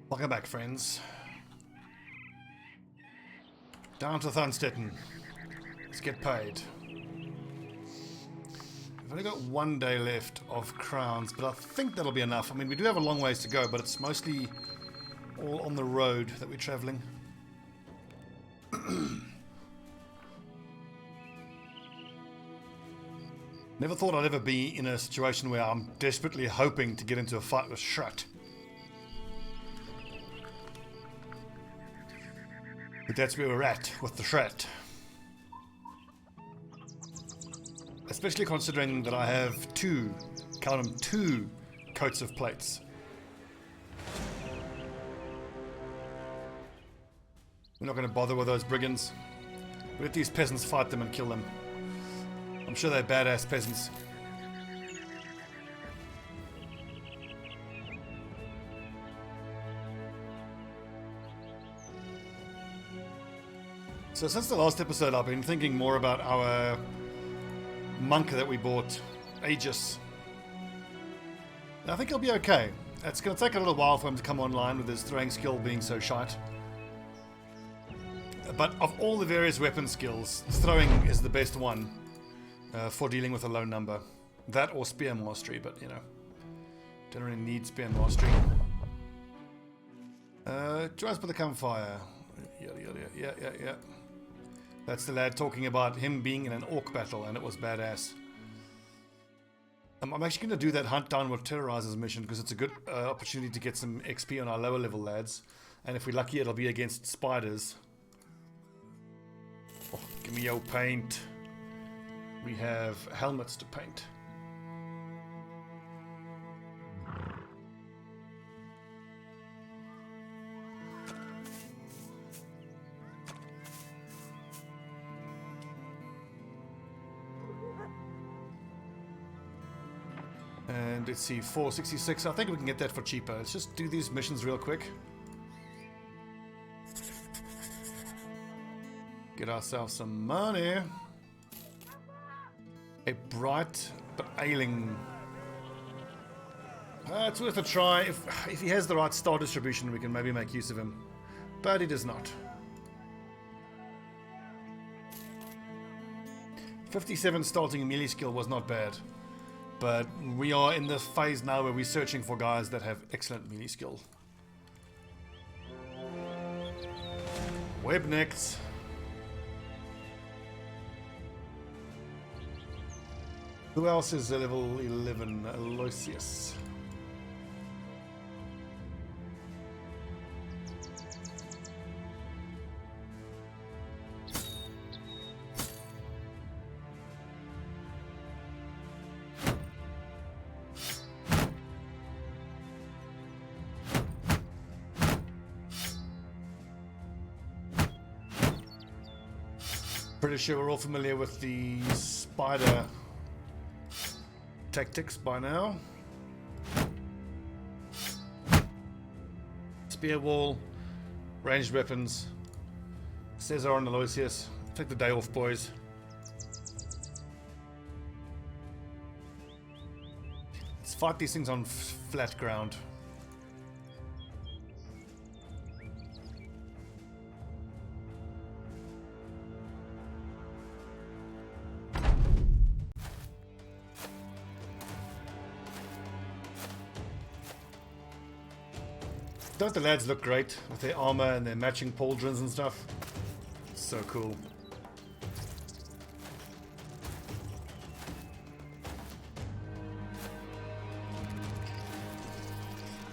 Welcome back, friends. Down to Thunstetten. Let's get paid. We've only got 1 day left of crowns, but I think that'll be enough. I mean, we do have a long ways to go, but it's mostly all on the road that we're traveling. Never thought I'd ever be in a situation where I'm desperately hoping to get into a fight with Shrat. But that's where we're at with the Shrat. Especially considering that I have two, count them, 2 coats of plates. We're not going to bother with those brigands. Let these peasants fight them and kill them. I'm sure they're badass peasants. So since the last episode, I've been thinking more about our monk that we bought, Aegis. I think he'll be okay. It's going to take a little while for him to come online with his throwing skill being so shite. But of all the various weapon skills, throwing is the best one for dealing with a low number. That or spear mastery, but you know, don't really need spear mastery. Join us by the campfire. Yeah. That's the lad talking about him being in an orc battle, and it was badass. I'm actually going to do that Hunt Down What Terrorizes mission because it's a good opportunity to get some XP on our lower level lads. And if we're lucky, it'll be against spiders. Oh, give me your paint. We have helmets to paint. And let's see, 466. I think we can get that for cheaper. Let's just do these missions real quick. Get ourselves some money. A bright but ailing. It's worth a try. If he has the right star distribution, we can maybe make use of him. But he does not. 57 starting melee skill was not bad. But we are in the phase now where we're searching for guys that have excellent melee skill. Webnecks. Who else is a level 11? Aloysius. Pretty sure we're all familiar with the spider tactics by now. Spear wall, ranged weapons, Caesar and Aloysius. Take the day off, boys. Let's fight these things on flat ground. Don't the lads look great with their armor and their matching pauldrons and stuff? So cool.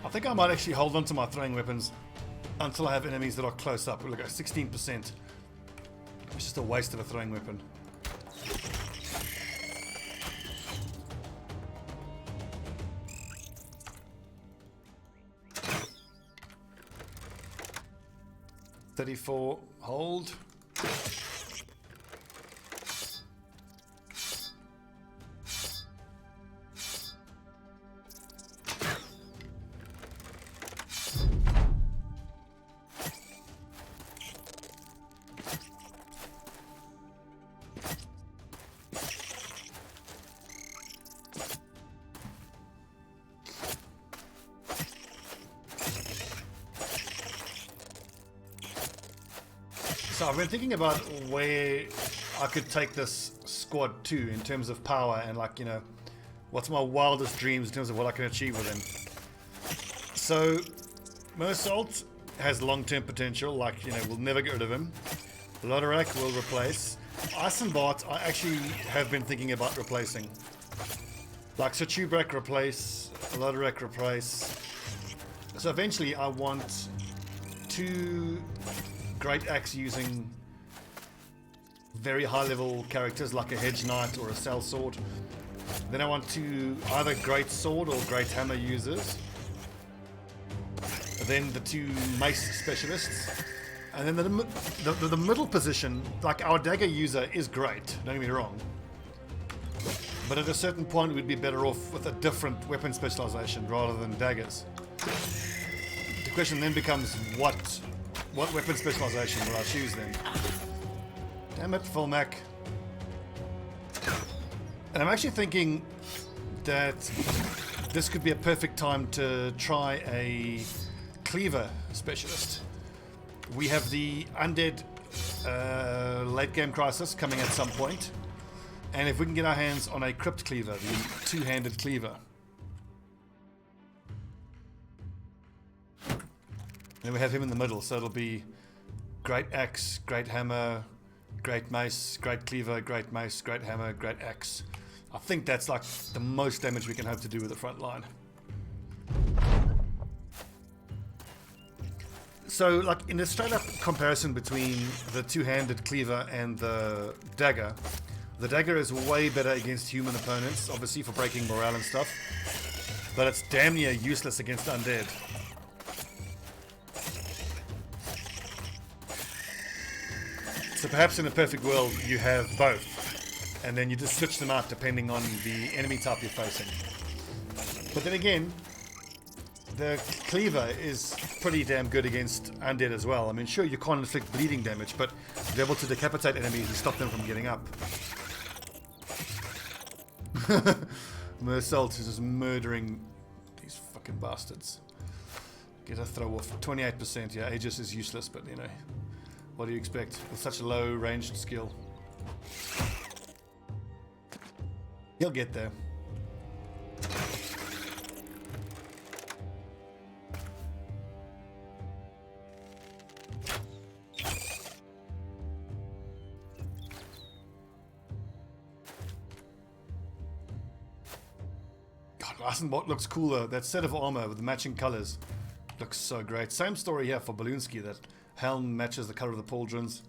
I think I might actually hold on to my throwing weapons until I have enemies that are close up. Look at 16%. It's just a waste of a throwing weapon. $34, hold. So I've been thinking about where I could take this squad to in terms of power and, like, you know, what's my wildest dreams in terms of what I can achieve with them. So Mersault has long-term potential, like, you know, we'll never get rid of him. Lodorak will replace. Eisenbart I actually have been thinking about replacing. Like, so Chubrak replace, Lodorak replace. So eventually I want 2 Great Axe using very high level characters like a Hedge Knight or a Cell Sword. Then I want 2 either Great Sword or Great Hammer users. Then the 2 Mace specialists. And then the middle position, like our dagger user is great, don't get me wrong. But at a certain point we'd be better off with a different weapon specialization rather than daggers. The question then becomes what weapon specialization will I choose then? Damn it, Fulmac. And I'm actually thinking that this could be a perfect time to try a cleaver specialist. We have the Undead late game crisis coming at some point. And if we can get our hands on a crypt cleaver, the two-handed cleaver. And we have him in the middle, so it'll be Great Axe, Great Hammer, Great Mace, Great Cleaver, Great Mace, Great Hammer, Great Axe. I think that's like the most damage we can hope to do with the front line. So, like, in a straight up comparison between the two-handed cleaver and the dagger is way better against human opponents, obviously for breaking morale and stuff, but it's damn near useless against undead. So perhaps in a perfect world you have both, and then you just switch them out depending on the enemy type you're facing. But then again, the cleaver is pretty damn good against undead as well. I mean, sure, you can't inflict bleeding damage, but you're able to decapitate enemies and stop them from getting up. Mersault is just murdering these fucking bastards. Get a throw off. 28%, yeah, Aegis is useless, but you know, what do you expect with such a low ranged skill? He'll get there. Eisenbot looks cooler. That set of armor with the matching colors looks so great. Same story here for Balloonsky. That helm matches the color of the pauldrons.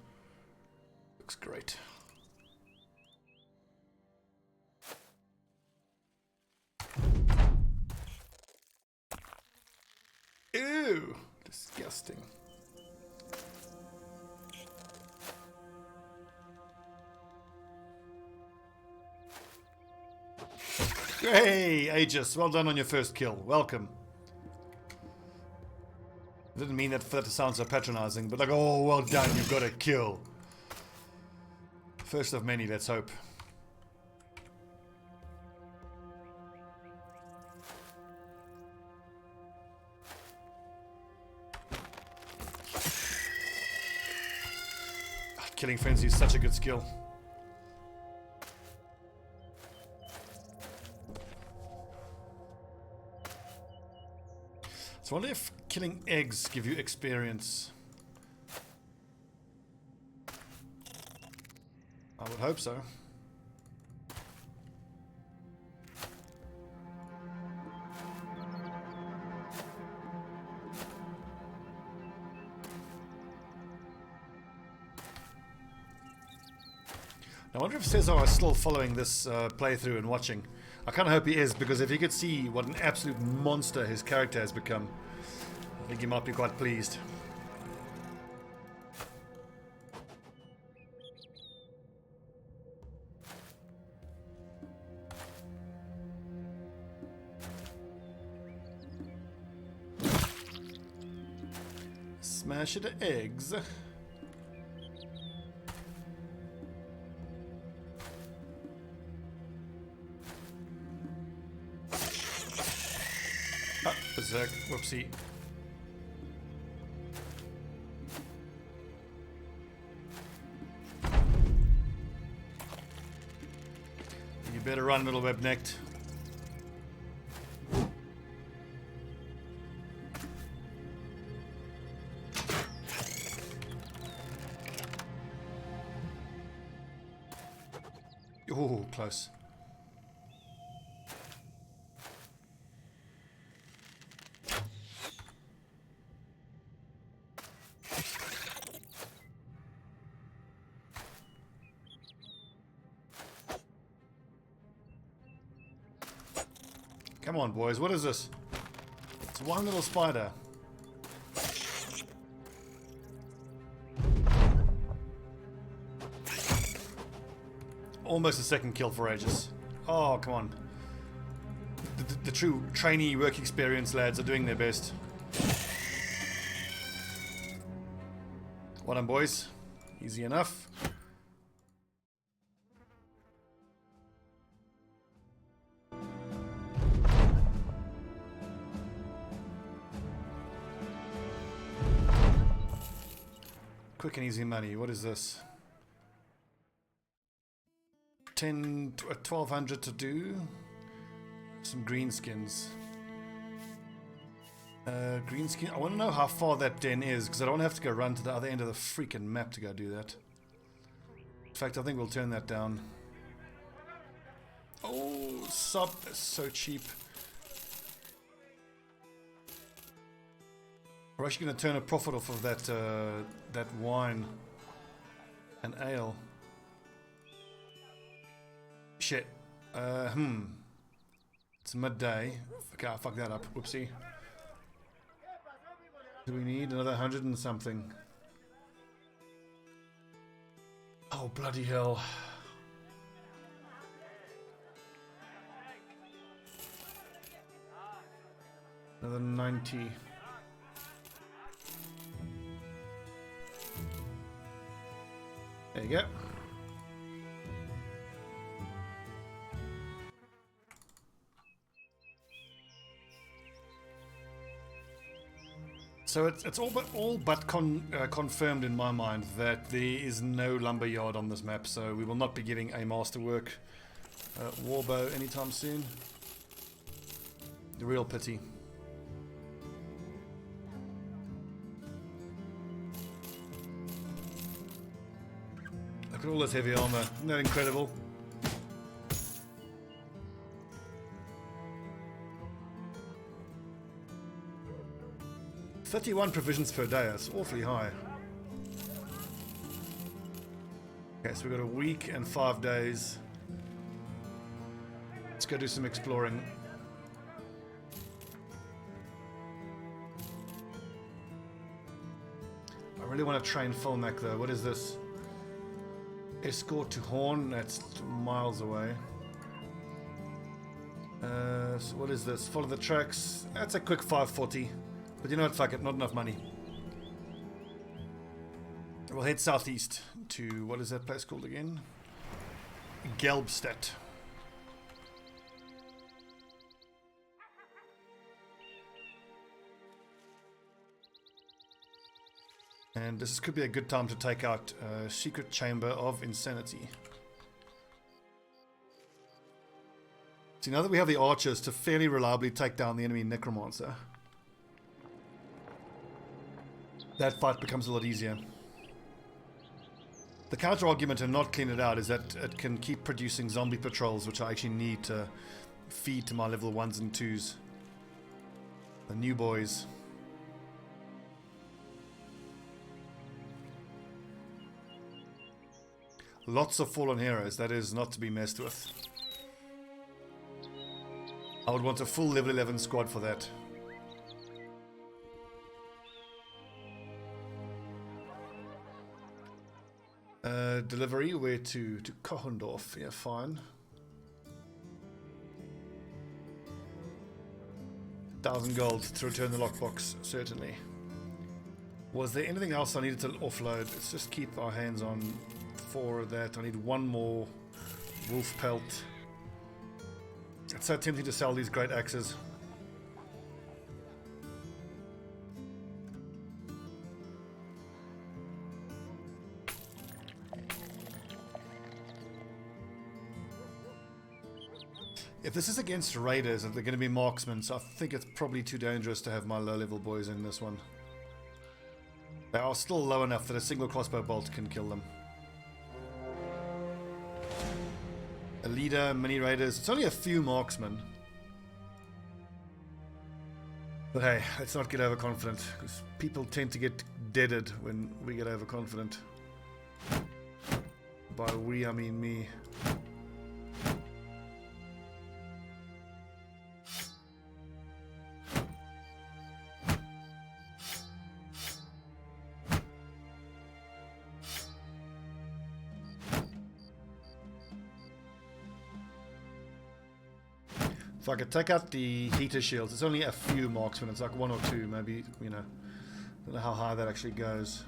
Looks great. Ew! Disgusting. Hey, Aegis, well done on your first kill. Welcome. Didn't mean that for that to sound so patronizing, but like, oh, well done, you've got a kill. First of many, let's hope. Killing Frenzy is such a good skill. So I wonder if killing eggs give you experience. I would hope so. I wonder if Cesar is still following this playthrough and watching. I kind of hope he is, because if he could see what an absolute monster his character has become, I think he might be quite pleased. Smash it to eggs. Berserk, whoopsie. Let her run, little web-necked. Oh, close. Come on, boys. What is this? It's one little spider. Almost a second kill for Aegis. Oh, come on. The true trainee work experience lads are doing their best. Well done, boys. Easy enough. Quick and easy money. What is this? 1200 to do. Some greenskins. Greenskin. I want to know how far that den is because I don't have to go run to the other end of the freaking map to go do that. In fact, I think we'll turn that down. Oh, sub. That's so cheap. We're actually going to turn a profit off of that that wine and ale. Shit. It's midday. Okay, I fucked that up. Whoopsie. Do we need another 100 and something? Oh, bloody hell. Another 90. There you go. So it's all but confirmed in my mind that there is no lumberyard on this map, so we will not be getting a masterwork warbow anytime soon. The real pity. Look at all this heavy armor. Isn't that incredible? $31 provisions per day. That's awfully high. Okay, so we've got a week and 5 days. Let's go do some exploring. I really want to train Fulmac though. What is this? Escort to Horn. That's miles away. So what is this? Follow the tracks. That's a quick 540. But you know what, fuck it, not enough money. We'll head southeast to, what is that place called again? Gelbstadt. And this could be a good time to take out Secret Chamber of Insanity. See, now that we have the archers to fairly reliably take down the enemy Necromancer, that fight becomes a lot easier. The counter argument to not clean it out is that it can keep producing zombie patrols, which I actually need to feed to my level 1s and 2s. The new boys. Lots of fallen heroes, that is not to be messed with. I would want a full level 11 squad for that. Delivery, where to? To Kohendorf, yeah, fine. 1,000 gold to return the lockbox, certainly. Was there anything else I needed to offload? Let's just keep our hands on 4 of that. I need 1 more wolf pelt. It's so tempting to sell these great axes. If this is against raiders, they're going to be marksmen, so I think it's probably too dangerous to have my low-level boys in this one. They are still low enough that a single crossbow bolt can kill them. A leader, mini raiders. It's only a few marksmen. But hey, let's not get overconfident, because people tend to get deaded when we get overconfident. By we, I mean me. If I could take out the heater shields, it's only a few marksmen, it's like one or two, maybe, you know. I don't know how high that actually goes.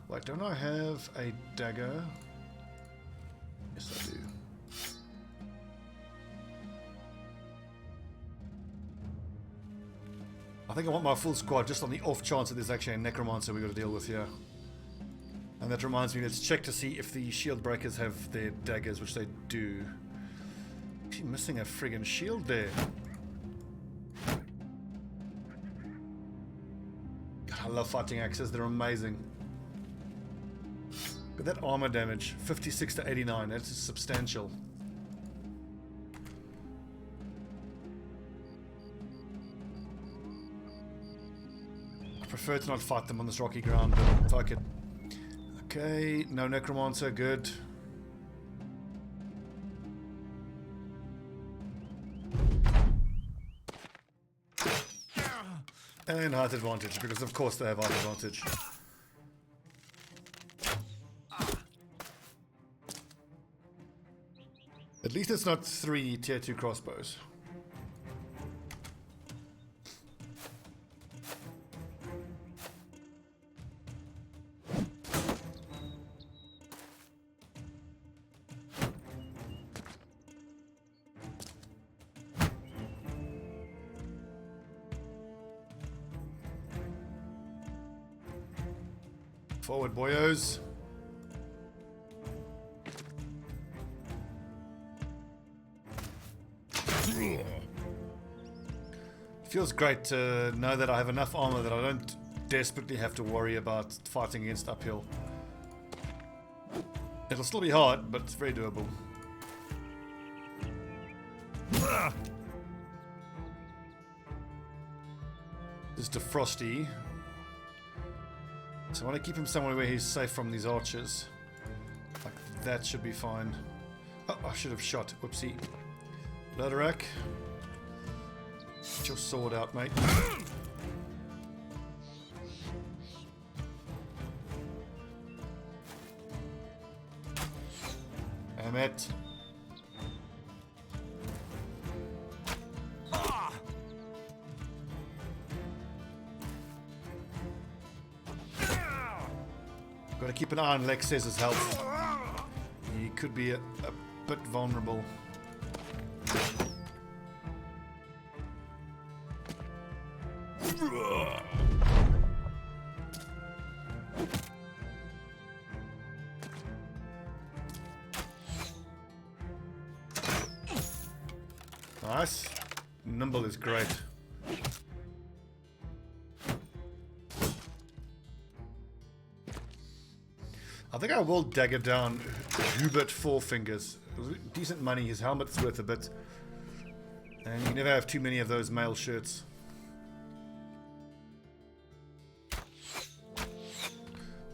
Wait, don't I have a dagger? Yes, I do. I think I want my full squad just on the off chance that there's actually a necromancer we've got to deal with here. And that reminds me, let's check to see if the shield breakers have their daggers, which they do. Actually missing a friggin' shield there. God, I love fighting axes, they're amazing. But that armor damage, 56 to 89, that's substantial. I prefer to not fight them on this rocky ground, but fuck it. Okay, no necromancer, good. And height advantage, because of course they have height advantage. At least it's not 3 tier 2 crossbows. Forward, boyos. Feels great to know that I have enough armor that I don't desperately have to worry about fighting against uphill. It'll still be hard, but it's very doable. Just a Frosty. So I want to keep him somewhere where he's safe from these archers. Like that should be fine. Oh, I should have shot. Whoopsie. Loadorak. Get your sword out, mate. Damn it. Got to keep an eye on Lex's health. He could be a bit vulnerable. Nice. Nimble is great. I think I will dagger down Hubert Four Fingers. Decent money, his helmet's worth a bit. And you can never have too many of those male shirts.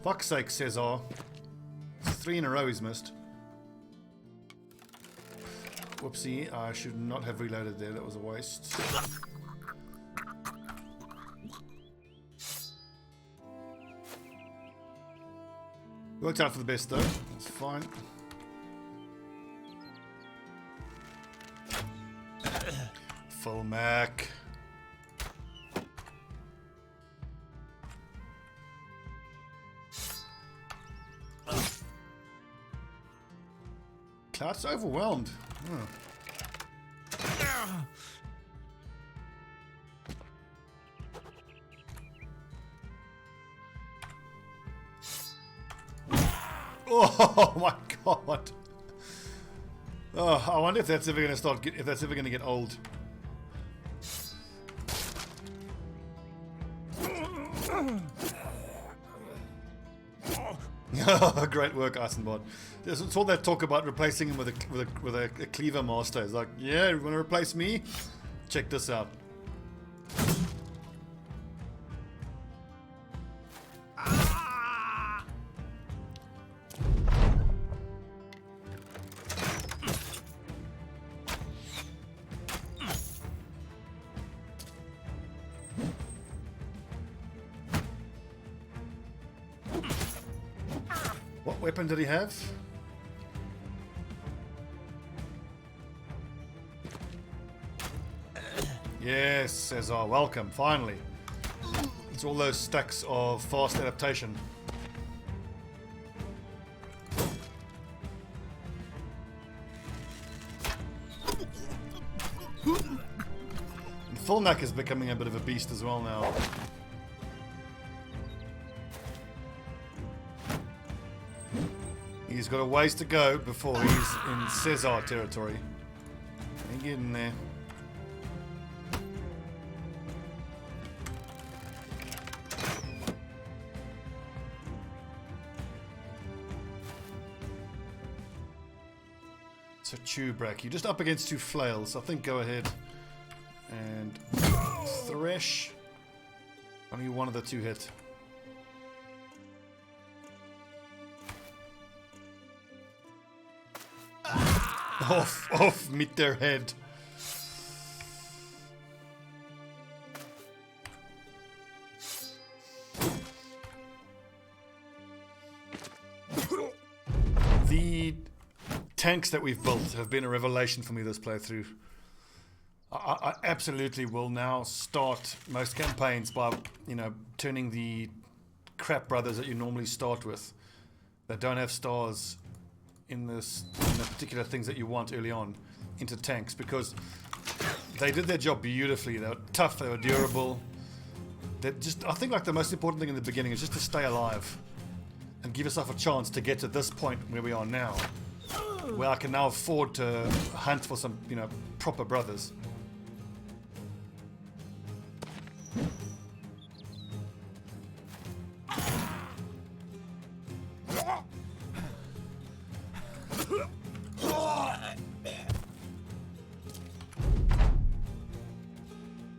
Fuck's sake, Cesar. It's 3 in a row he's missed. Whoopsie, I should not have reloaded there, that was a waste. Worked out for the best though, that's fine. Full Mac. Cloud's overwhelmed. Oh my god. Oh, I wonder if that's ever going to start. If that's ever going to get old. Great work, Eisenbot. It's all that talk about replacing him with a cleaver master. It's like, yeah, you want to replace me? Check this out. What weapon did he have? Yes, Cesar, welcome, finally. It's all those stacks of fast adaptation. And Fulnak is becoming a bit of a beast as well now. He's got a ways to go before he's in Cesar territory. Ain't getting there. So Chubrak, you're just up against two flails. I think go ahead and thresh. Only one of the two hit. Off mit their head. The tanks that we've built have been a revelation for me this playthrough. I absolutely will now start most campaigns by, you know, turning the crap brothers that you normally start with, that don't have stars in the particular things that you want early on, into tanks, because they did their job beautifully. They were tough, they were durable. I think like the most important thing in the beginning is just to stay alive and give yourself a chance to get to this point where we are now, where I can now afford to hunt for some, you know, proper brothers.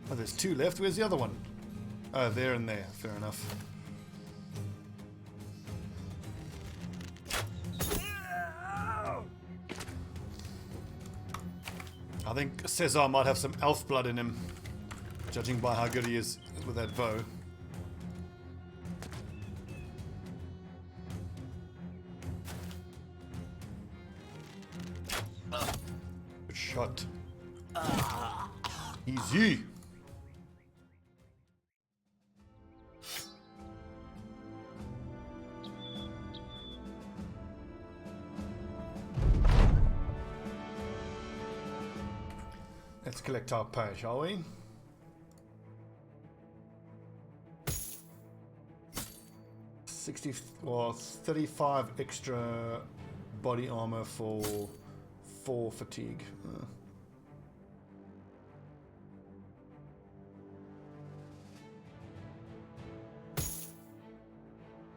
Oh, there's two left. Where's the other one? Oh, there and there. Fair enough. I think Cesar might have some elf blood in him, judging by how good he is with that bow. Good shot. Easy. Let's collect our pay, shall we? Well, 35 extra body armor for 4 fatigue.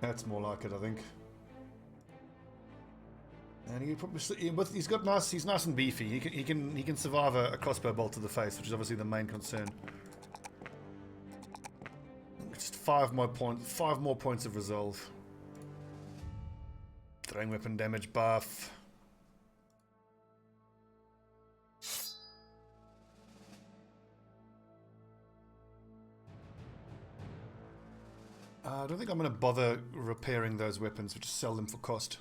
That's more like it, I think. And he probably, he's nice and beefy. He can survive a crossbow bolt to the face, which is obviously the main concern. Just 5 more points of resolve. Throwing weapon damage buff. I don't think I'm going to bother repairing those weapons. We'll just sell them for cost.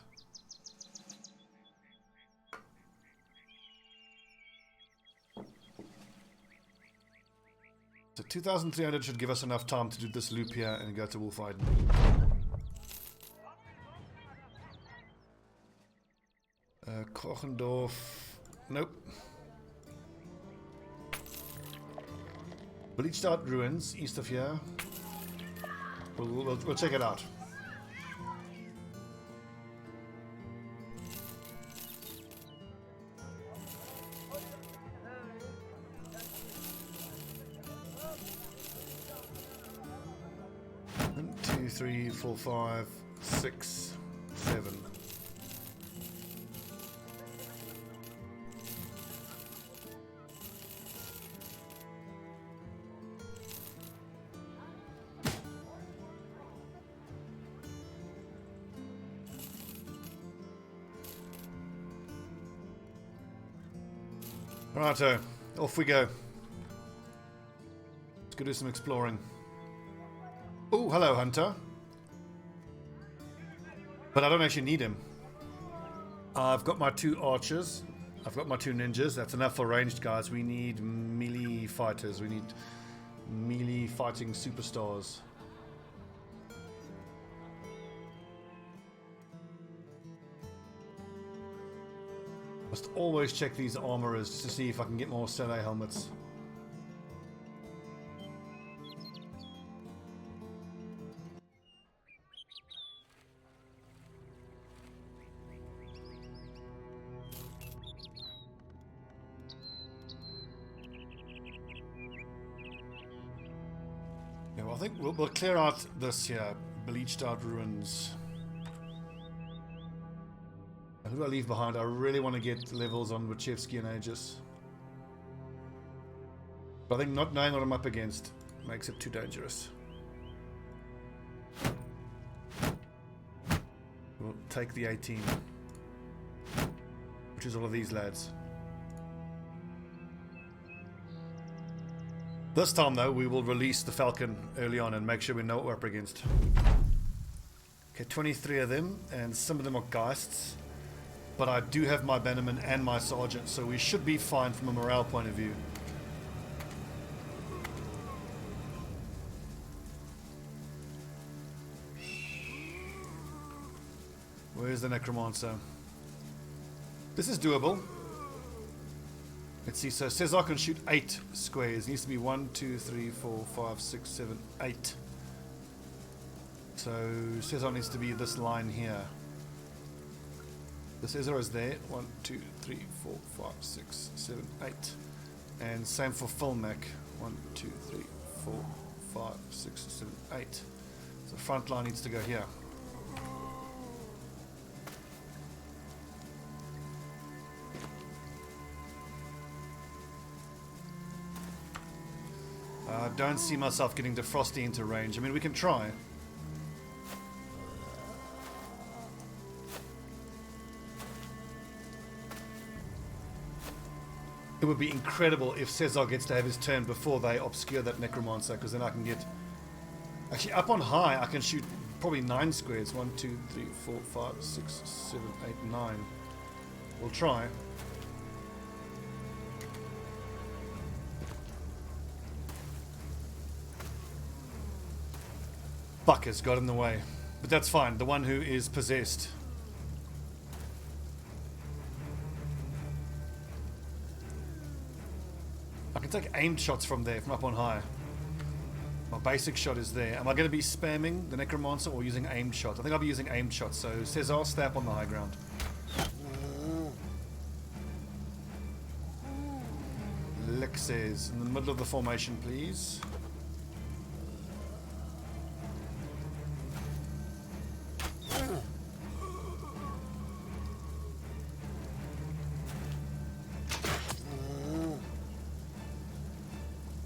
So 2,300 should give us enough time to do this loop here and go to Wolfheiden. Krochendorf. Nope. Bleached out ruins east of here. We'll check it out. 1, 2, 3, 4, 5, 6, 7. Righto, off we go. Let's go do some exploring. Oh, hello, Hunter. But I don't actually need him. I've got my 2 archers. I've got my 2 ninjas. That's enough for ranged guys. We need melee fighters. We need melee fighting superstars. Must always check these armorers just to see if I can get more Sele helmets. Yeah, well, I think we'll clear out this here, bleached out ruins. Who do I leave behind? I really want to get levels on Wachowski and Aegis. But I think not knowing what I'm up against makes it too dangerous. We'll take the 18. Which is all of these lads. This time though, we will release the Falcon early on and make sure we know what we're up against. Okay, 23 of them, and some of them are Geists. But I do have my Bannerman and my Sergeant, so we should be fine from a morale point of view. Where's the Necromancer? This is doable. Let's see, so Cesar can shoot 8 squares. It needs to be 1, 2, 3, 4, 5, 6, 7, 8. So Cesar needs to be this line here. The Cesar is there. 1, 2, 3, 4, 5, 6, 7, 8. And same for Filmac. 1, 2, 3, 4, 5, 6, 7, 8. So front line needs to go here. I don't see myself getting Defrosty into range. I mean, we can try. It would be incredible if Cesar gets to have his turn before they obscure that Necromancer, because then I can get... Actually, up on high, I can shoot probably 9 squares. 1, 2, 3, 4, 5, 6, 7, 8, 9. We'll try. Fuckers got in the way. But that's fine. The one who is possessed. I can take aimed shots from there, from up on high. My basic shot is there. Am I going to be spamming the Necromancer or using aimed shots? I think I'll be using aimed shots. So Cesar, stay up on the high ground. Lexes, in the middle of the formation, please.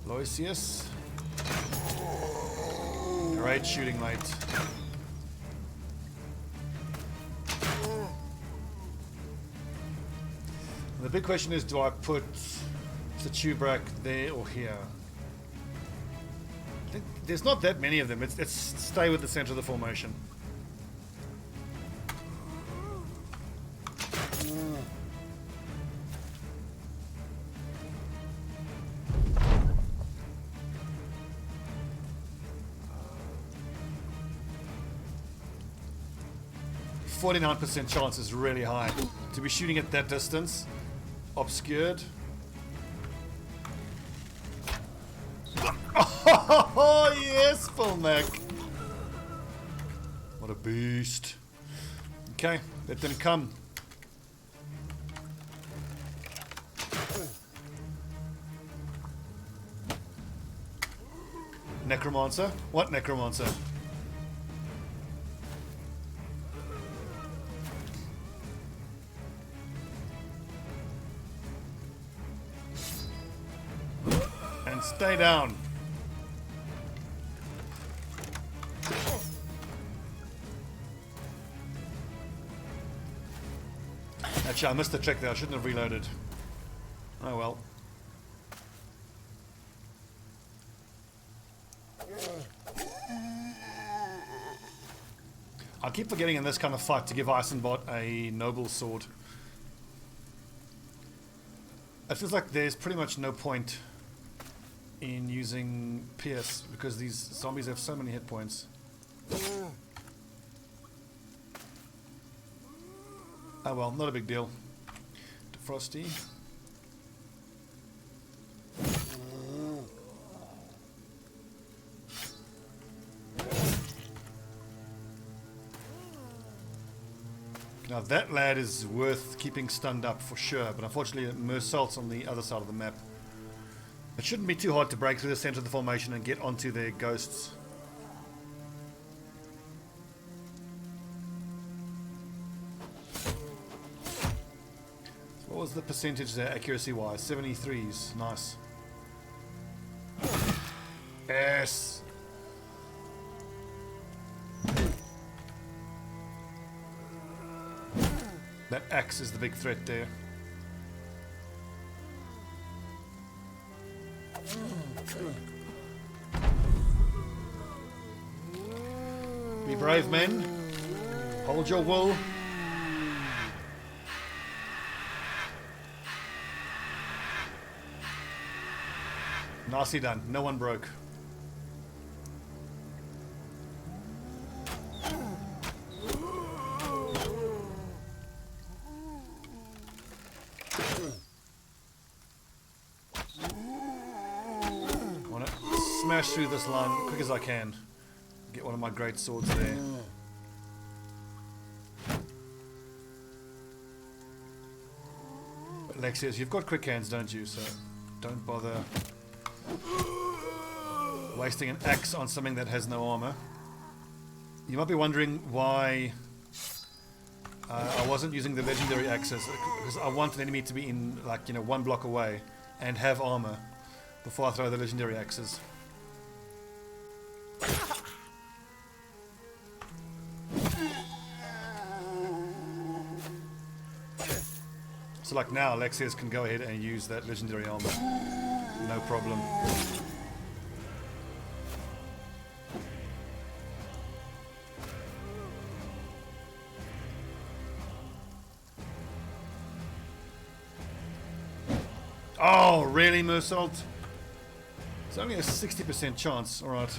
Loisius. Great shooting, mate. The big question is, do I put the Tubrak there or here? I think there's not that many of them. Let's stay with the center of the formation. 49% chance is really high. To be shooting at that distance, obscured. Oh yes, Filmac. What a beast. Okay, let them come. Necromancer? What Necromancer? Stay down. Actually, I missed the trick there. I shouldn't have reloaded. Oh well. I keep forgetting in this kind of fight to give Eisenbot a noble sword. It feels like there's pretty much no point in using Pierce because these zombies have so many hit points. Oh well, not a big deal. Frosty. Now that lad is worth keeping stunned up for sure, but unfortunately Mersalt's on the other side of the map. It shouldn't be too hard to break through the center of the formation and get onto their ghosts. What was the percentage there, accuracy wise? 73s. Nice. Yes. That axe is the big threat there. Be brave, men. Hold your wool. Nicely done. No one broke. I want to smash through this line as quick as I can. Get one of my great swords there. But Lexius, you've got quick hands, don't you? So don't bother wasting an axe on something that has no armor. You might be wondering why I wasn't using the legendary axes, because I want an enemy to be in, like, you know, 1 block away and have armor before I throw the legendary axes. So like now, Alexius can go ahead and use that legendary armor. No problem. Oh, really, Mersault? It's only a 60% chance. Alright.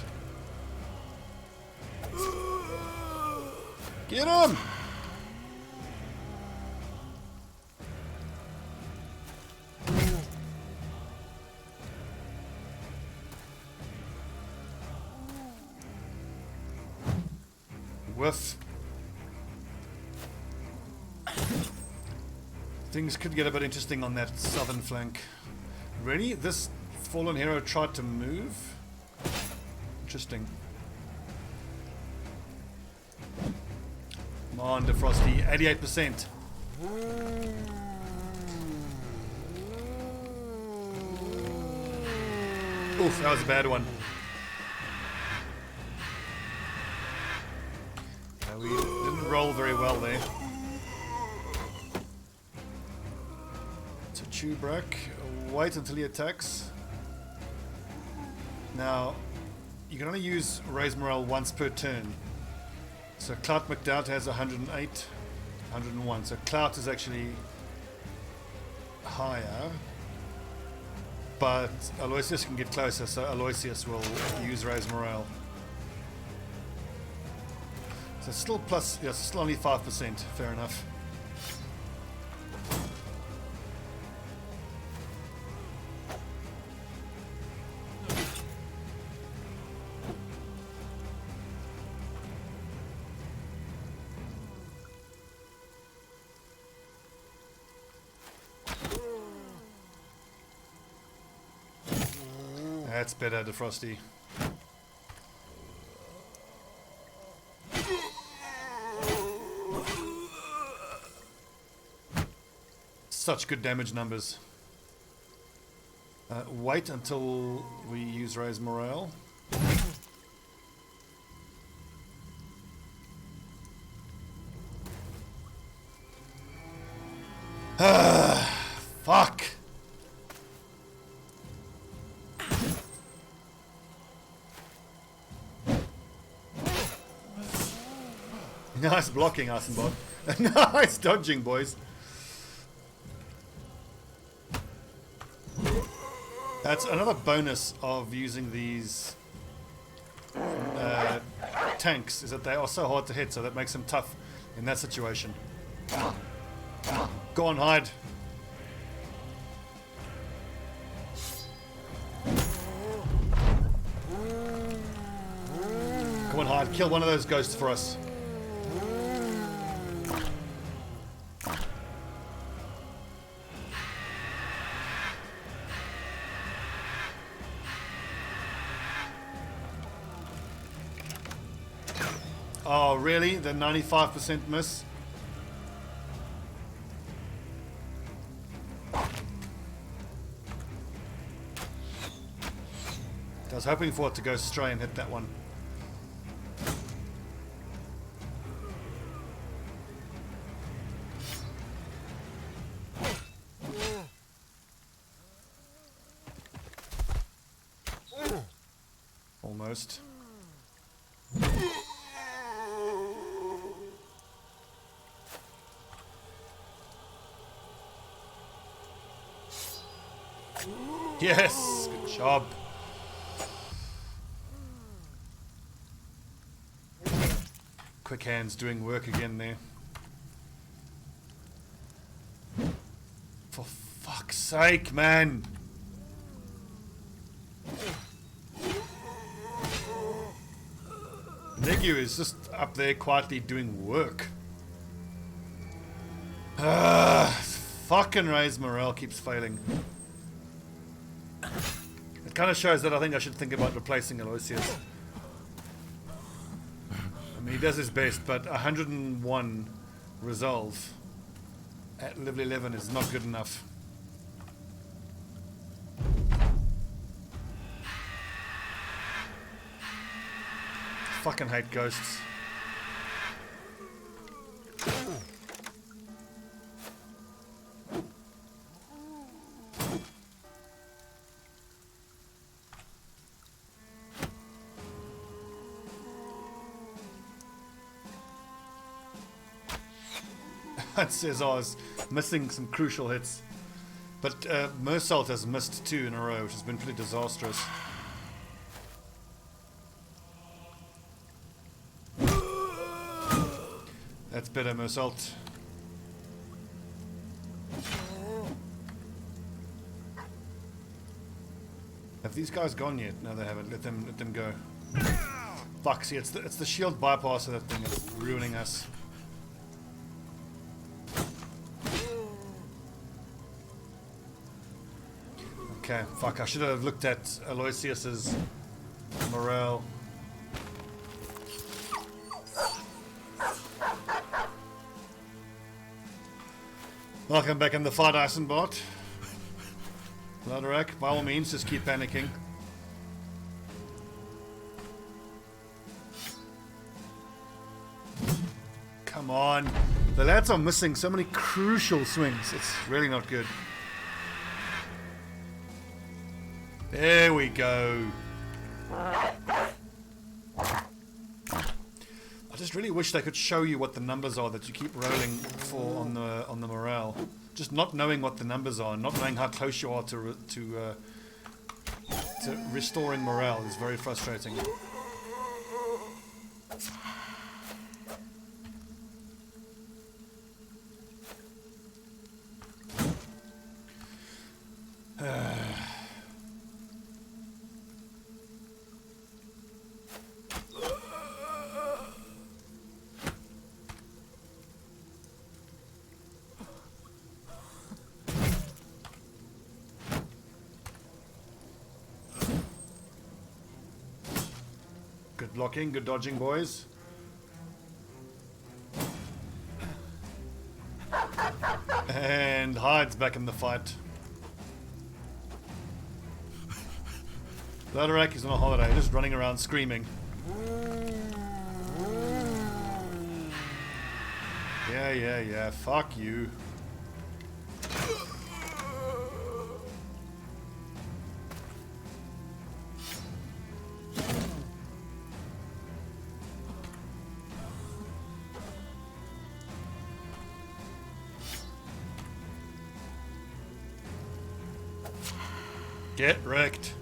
Get him! Whiff. Things could get a bit interesting on that southern flank. Really? This fallen hero tried to move? Interesting. Come on, Defrosty. 88%. Oof, that was a bad one. We didn't roll very well there. So Chubrak, wait until he attacks. Now, you can only use Raise Morale once per turn. So Clout McDowd has 108, 101. So Clout is actually higher. But Aloysius can get closer, so Aloysius will use Raise Morale. So still plus, yes, still only 5%, fair enough. That's better, Defrosty. Such good damage numbers. Wait until we use raise morale. Fuck! Nice blocking, Eisenbot. Nice dodging, boys. That's another bonus of using these tanks, is that they are so hard to hit, so that makes them tough in that situation. Go on, hide. Come on, hide. Kill one of those ghosts for us. Oh, really? The 95% miss? I was hoping for it to go stray and hit that one. Almost. Yes, good job. Quick hands doing work again there. For fuck's sake, man. Negu is just up there quietly doing work. Fucking raise morale keeps failing. It kind of shows that I think I should think about replacing Aloysius. I mean, he does his best, but 101 resolve at level 11 is not good enough. Fucking hate ghosts. It says I was missing some crucial hits, but Mersault has missed 2 in a row, which has been pretty disastrous. That's better, Mersault. Have these guys gone yet? No, they haven't. Let them go. Fuck! See, it's the shield bypass of that thing that's ruining us. Okay, fuck, I should have looked at Aloysius's morale. Welcome back in the fight, Eisenbot. Blooderack, by all means, just keep panicking. Come on. The lads are missing so many crucial swings. It's really not good. There we go. I just really wish they could show you what the numbers are that you keep rolling for on the morale. Just not knowing what the numbers are, not knowing how close you are to restoring morale is very frustrating. Good blocking, good dodging, boys. And Hyde's back in the fight. Loderak is on a holiday, just running around screaming. Yeah, fuck you. Get wrecked.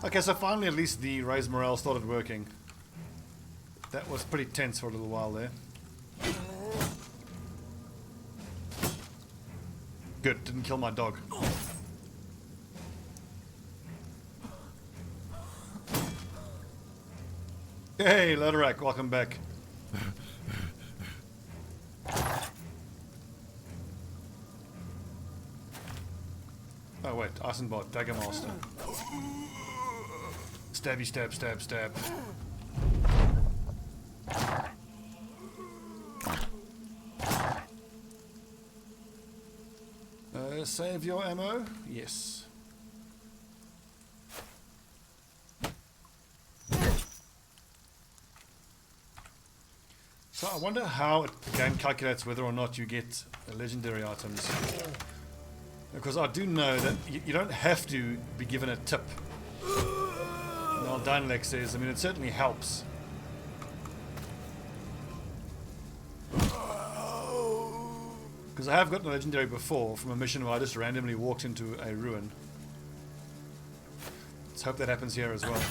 Okay, so finally at least the raise morale started working. That was pretty tense for a little while there. Good, didn't kill my dog. Hey, Loderak, welcome back. Oh wait, Eisenbot, Dagger Master. Stabby, stab, stab, stab. Save your ammo? Yes. So I wonder how the game calculates whether or not you get legendary items. Because I do know that you don't have to be given a tip. Now Dynalex says, I mean, it certainly helps. Because I have gotten a legendary before from a mission where I just randomly walked into a ruin. Let's hope that happens here as well.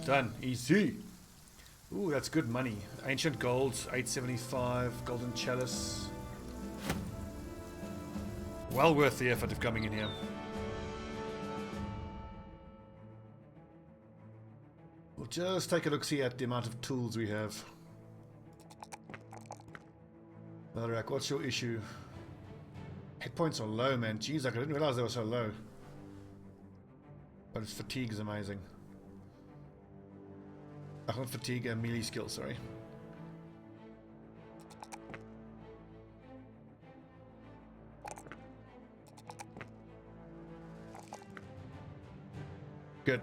Done. Easy. Ooh, that's good money. Ancient gold, 875. Golden chalice. Well worth the effort of coming in here. We'll just take a look-see at the amount of tools we have. Loderak, what's your issue? Hit points are low, man. Jeez, I didn't realize they were so low. But its fatigue is amazing. Not fatigue, and melee skill, sorry. Good.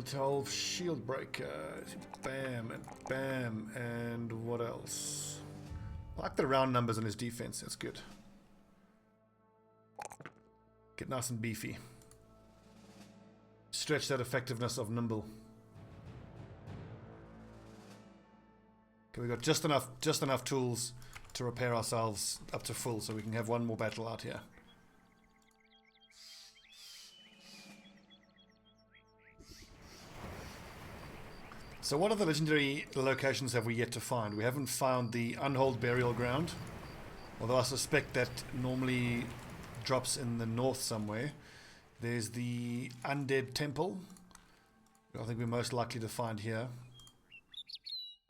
12 shield breaker. Bam and bam. And what else? I like the round numbers on his defense. That's good. Get nice and beefy. Stretch that effectiveness of nimble. Okay, we've got just enough tools to repair ourselves up to full, so we can have one more battle out here. So what other legendary locations have we yet to find? We haven't found the Unhold Burial Ground, although I suspect that normally drops in the north somewhere. There's the Undead Temple, I think we're most likely to find here.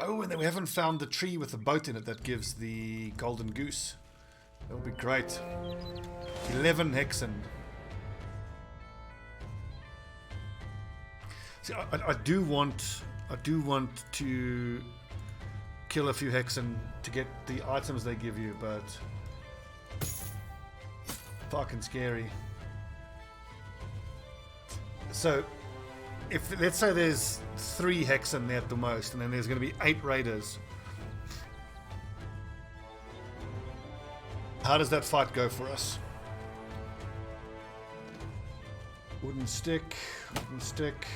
Oh, and then we haven't found the tree with the boat in it that gives the golden goose. That would be great. 11 hexen. See, I do want to kill a few hexen to get the items they give you, but fucking scary. So if let's say there's 3 hexen there at the most, and then there's going to be 8 raiders. How does that fight go for us? Wooden stick, wooden stick,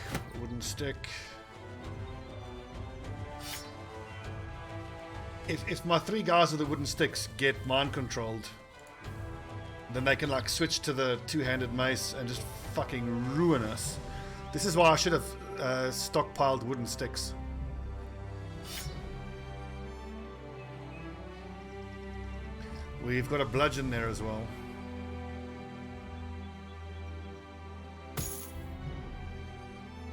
wooden stick. If my 3 guys with the wooden sticks get mind controlled, then they can like switch to the 2-handed mace and just fucking ruin us. This is why I should have stockpiled wooden sticks. We've got a bludgeon there as well.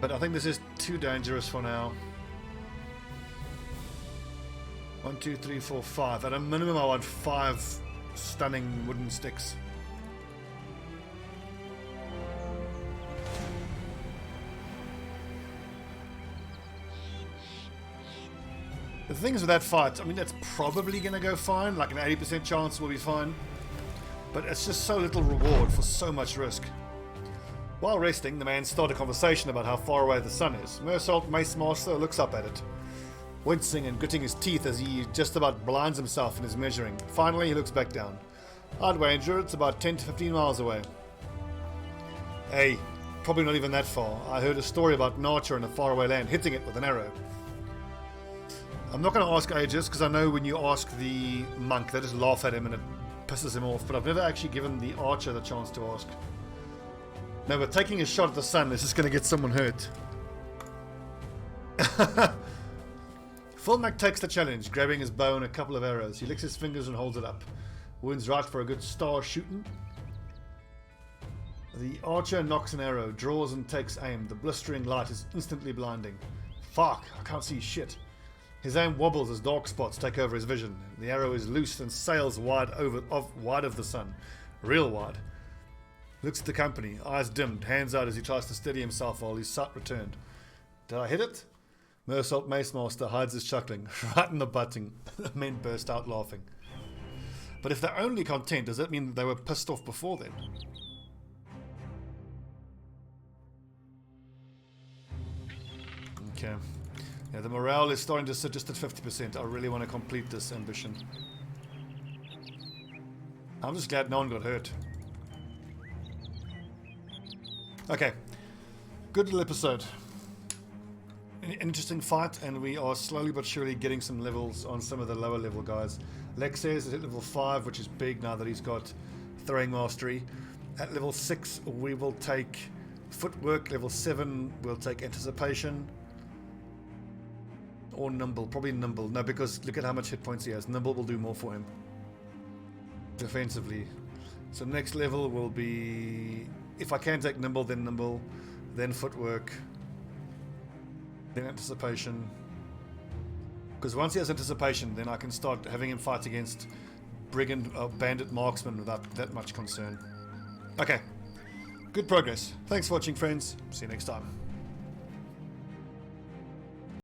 But I think this is too dangerous for now. 1, 2, 3, 4, 5. At a minimum, I want 5 stunning wooden sticks. The thing is with that fight, I mean, that's probably going to go fine. Like an 80% chance will be fine. But it's just so little reward for so much risk. While resting, the man started a conversation about how far away the sun is. Mersault Mace Master looks up at it, wincing and gritting his teeth as he just about blinds himself in his measuring. Finally, he looks back down. I'd wager it's about 10 to 15 miles away. Hey, probably not even that far. I heard a story about an archer in a faraway land hitting it with an arrow. I'm not going to ask Aegis, because I know when you ask the monk, they just laugh at him and it pisses him off, but I've never actually given the archer the chance to ask. No, but taking a shot at the sun is just going to get someone hurt. Fulmac takes the challenge, grabbing his bow and a couple of arrows. He licks his fingers and holds it up. Wounds right for a good star shooting. The archer knocks an arrow, draws and takes aim. The blistering light is instantly blinding. Fuck, I can't see shit. His aim wobbles as dark spots take over his vision. The arrow is loose and sails wide of the sun. Real wide. Looks at the company, eyes dimmed, hands out as he tries to steady himself while his sight returned. Did I hit it? Mersault Mace Master hides his chuckling, right in the butting. The men burst out laughing. But if they're only content, does that mean they were pissed off before then? Okay. Yeah, the morale is starting to sit just at 50%. I really want to complete this ambition. I'm just glad no one got hurt. Okay. Good little episode. An interesting fight, and we are slowly but surely getting some levels on some of the lower level guys. Lex says is at level 5, which is big now that he's got throwing mastery. At level 6, we will take footwork. Level 7, we'll take anticipation. Or nimble, probably nimble. No, because look at how much hit points he has. Nimble will do more for him. Defensively. So next level will be... If I can take nimble, then footwork, then anticipation. Because once he has anticipation, then I can start having him fight against brigand, bandit marksmen without that much concern. Okay. Good progress. Thanks for watching, friends. See you next time.